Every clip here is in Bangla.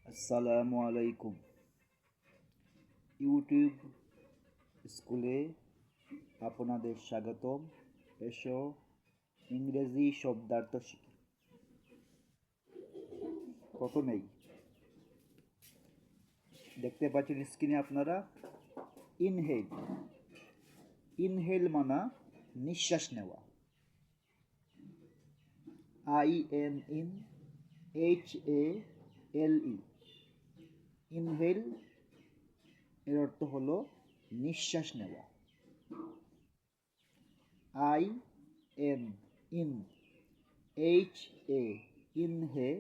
আসসালামু আলাইকুম। ইউটিউব স্কুলে আপনাদের স্বাগতম। এসো ইংরেজি শব্দার্থ শিখি। প্রথমেই দেখতে পাচ্ছেন স্ক্রিনে আপনারা ইনহেল। ইনহেল মানা নিঃশ্বাস নেওয়া। INHALE। ইনহেল এর অর্থ হলো নিঃশ্বাস নেওয়া। INHA ইনহেল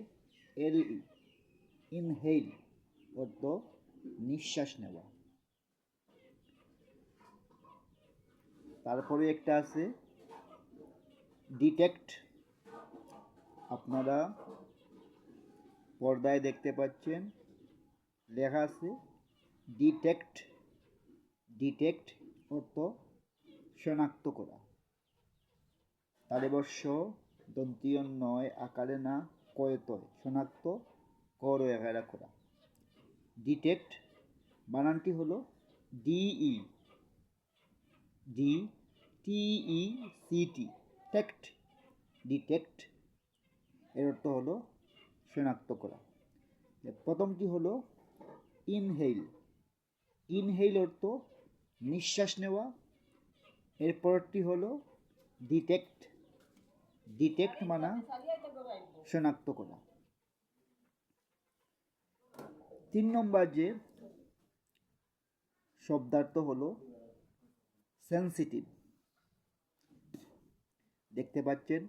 ইনহেল অর্থ নিঃশ্বাস নেওয়া। তারপরে একটা আছে ডিটেক্ট। আপনারা পর্দায় দেখতে পাচ্ছেন লেখা আছে ডিটেক্ট। ডিটেক্ট অর্থ শনাক্ত করা। তালিবস্য দন্তীয় নয় আকারে না কয়তয় শনাক্ত কর এগারা করা। ডিটেক্ট বানানটি হলো ডিই DTECT টেক্ট। ডিটেক্ট এর অর্থ হলো শনাক্ত করা। প্রথমটি হলো ইনহেল। ইনহেল অর্থ নিঃশ্বাস নেওয়া। এরপরটি হলো ডিটেক্ট। ডিটেক্ট মানা শনাক্ত করা। 3 নম্বর যে শব্দার্থ হলো সেন্সিটিভ। দেখতে পাচ্ছেন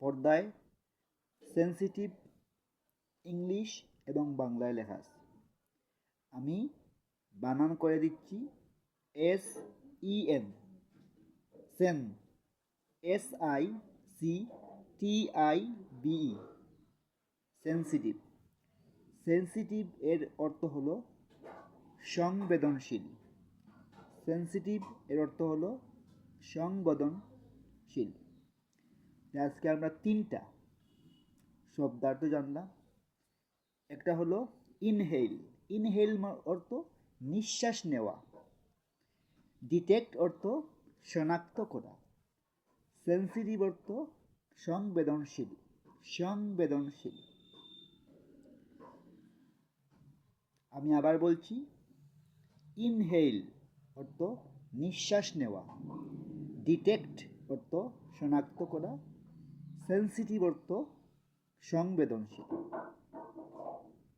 পর্দায় সেন্সিটিভ ইংলিশ এবং বাংলায় লেখা আছে। আমি বানান করে দিচ্ছি SEN Sen SICTIVE sensitive. Sensitive এর অর্থ হলো সংবেদনশীল। সেন্সিটিভ এর অর্থ হলো সংবেদনশীল। আজকে আমরা 3টা শব্দার্থ জানলাম। একটা হলো ইনহেল। ইনহেল অর্থ নিঃশ্বাস নেওয়া। ডিটেক্ট অর্থ শনাক্ত করা। সেন্সিটিভ অর্থ সংবেদনশীল। সংবেদনশীল। আমি আবার বলছি, ইনহেল অর্থ নিঃশ্বাস নেওয়া। ডিটেক্ট অর্থ শনাক্ত করা। সেন্সিটিভ অর্থ সংবেদনশীল।